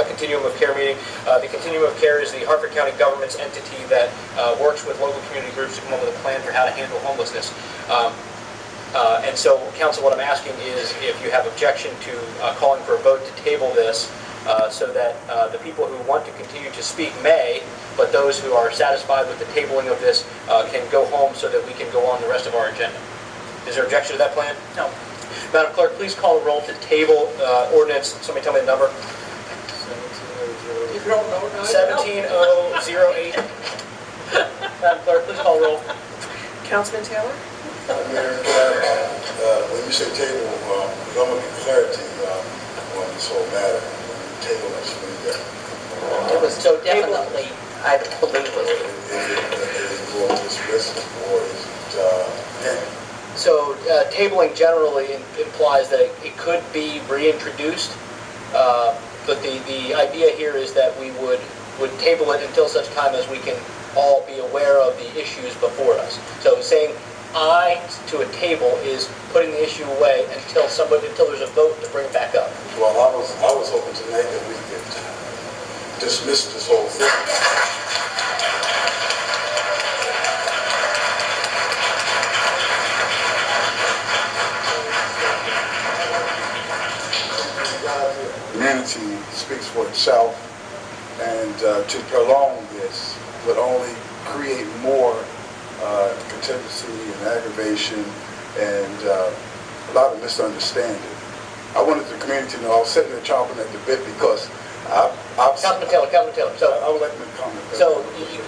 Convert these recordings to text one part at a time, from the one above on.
Continuum of Care meeting. The Continuum of Care is the Harford County government's entity that works with local community groups to come up with a plan for how to handle homelessness. And so, Council, what I'm asking is if you have objection to calling for a vote to table this so that the people who want to continue to speak may, but those who are satisfied with the tabling of this can go home so that we can go on the rest of our agenda. Is there objection to that plan? No. Madam Clerk, please call the roll to table ordinance. Somebody tell me the number. 17008. Madam Clerk, please call the roll. Councilman Taylor? Mayor, when you say table, I want to get clarity on this whole matter. Table us from there. It was so definitely, I believe it was. Is it going to dismiss or is it So tabling generally implies that it could be reintroduced, but the idea here is that we would table it until such time as we can all be aware of the issues before us. So saying aye to a table is putting the issue away until there's a vote to bring it back up. Well, I was hoping tonight that we could dismiss this whole thing. Community speaks for itself, and to prolong this would only create more contingency and aggravation and a lot of misunderstanding. I wanted the community to know I was sitting there chomping at the bit because Councilman Taylor. So I would like to comment. So you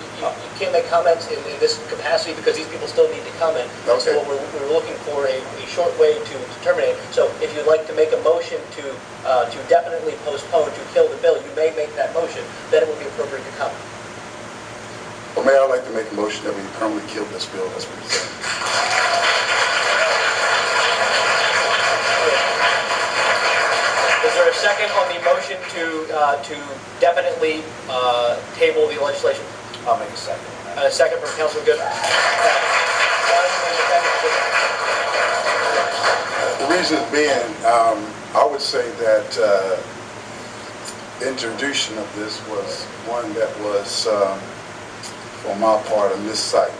can't make comments in this capacity because these people still need to comment. Okay. So we're looking for a short way to terminate. So if you'd like to make a motion to definitely postpone, to kill the bill, you may make that motion. Then it would be appropriate to comment. Well, Mayor, I'd like to make a motion that we permanently kill this bill as presented. Is there a second on the motion to definitely table the legislation? I'll make a second. A second from Councilman Good. The reason being, I would say that the introduction of this was one that was, on my part, a missight.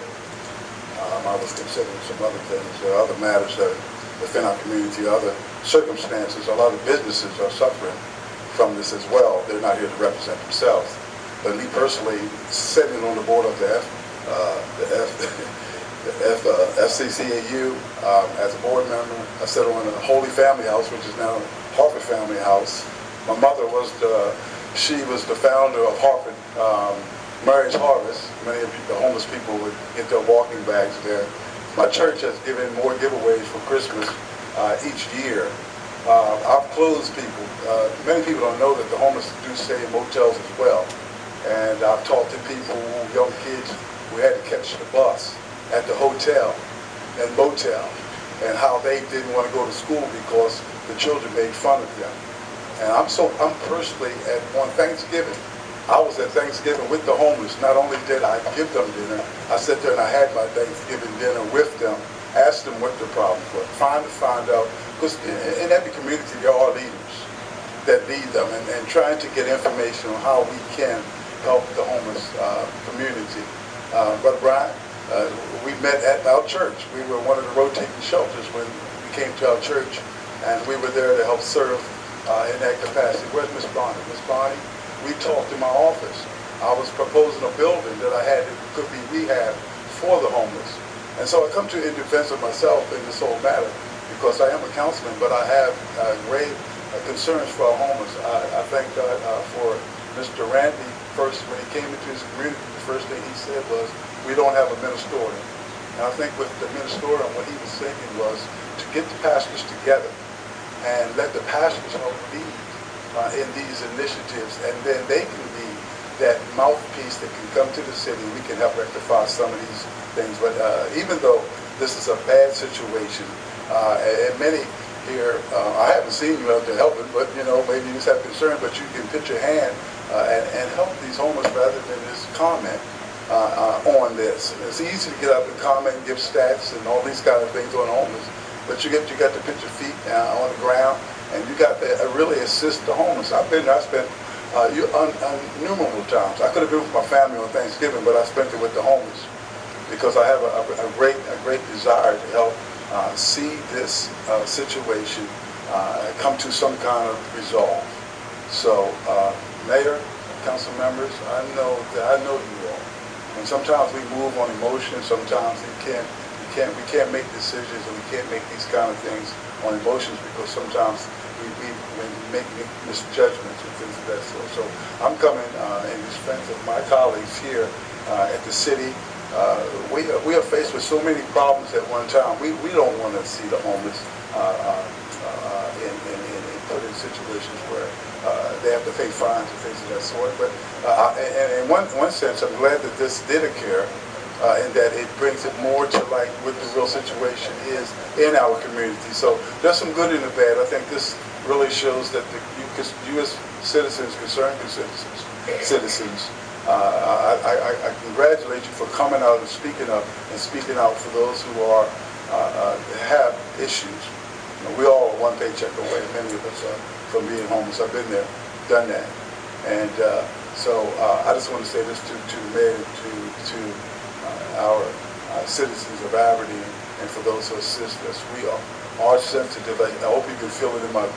I was considering some other things, other matters that within our community, other circumstances. A lot of businesses are suffering from this as well. They're not here to represent themselves. But me personally, sitting on the board of the FCCAU as a board member, I sit on the Holy Family House, which is now Harford Family House. My mother was the founder of Harford Marriage Harvest. Many of the homeless people would get their walking bags there. My church has given more giveaways for Christmas each year. I've closed people. Many people don't know that the homeless do stay in motels as well. And I've talked to people, young kids, who had to catch the bus at the hotel and motel, and how they didn't want to go to school because the children made fun of them. And I'm personally on Thanksgiving. I was at Thanksgiving with the homeless. Not only did I give them dinner, I sat there and I had my Thanksgiving dinner with them, asked them what their problems were, trying to find out, because in every community there are leaders that lead them, and trying to get information on how we can help the homeless community. Brother Brian, we met at our church. We were one of the rotating shelters when we came to our church, and we were there to help serve in that capacity. Where's Miss Bonnie? Miss Bonnie, we talked in my office. I was proposing a building that I had that could be rehab for the homeless. And so I come to in defense of myself in this whole matter because I am a councilman, but I have grave concerns for our homeless. I thank God for Mr. Randy. First, when he came into his community, the first thing he said was, we don't have a ministerial. And I think with the ministerial, what he was thinking was to get the pastors together and let the pastors help lead in these initiatives, and then they can be that mouthpiece that can come to the city. We can help rectify some of these things. But even though this is a bad situation, and many here, I haven't seen you out there helping, but maybe you just have concern, but you can put your hand and help these homeless rather than just comment on this. It's easy to get up and comment and give stats and all these kind of things on homeless, but you got to put your feet on the ground, and you got to really assist the homeless. I spent innumerable times. I could have been with my family on Thanksgiving, but I spent it with the homeless because I have a great desire to help see this situation come to some kind of resolve. So, Mayor, council members, I know you all. And sometimes we move on emotion. Sometimes we can't make decisions, and we can't make these kind of things on emotions because sometimes we make misjudgments and things of that sort. So I'm coming in defense of my colleagues here at the city. We are faced with so many problems at one time. We don't want to see the homeless put in situations where they have to pay fines and things of that sort. But in one sense, I'm glad that this did occur, and that it brings it more to like what the real situation is in our community. So there's some good and the bad. I think this really shows that you as citizens, concerned citizens, I congratulate you for coming out and speaking up and speaking out for those who are have issues. We all are one paycheck away. Many of us are from being homeless. I've been there, done that, and so I just want to say this to the mayor, to our citizens of Aberdeen, and for those who assist us. We are sensitive. I hope you can feel it in my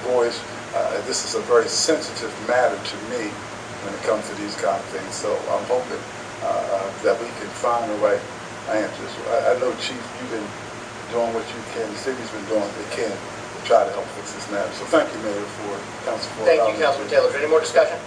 voice. This is a very sensitive matter to me when it comes to these kind of things. So I'm hoping that we can find the right answers. I know, Chief, you've been doing what you can. The city's been doing what they can to try to help fix this matter. So thank you, Mayor, for Council. Thank you, Councilman Taylor. Is there any more discussion?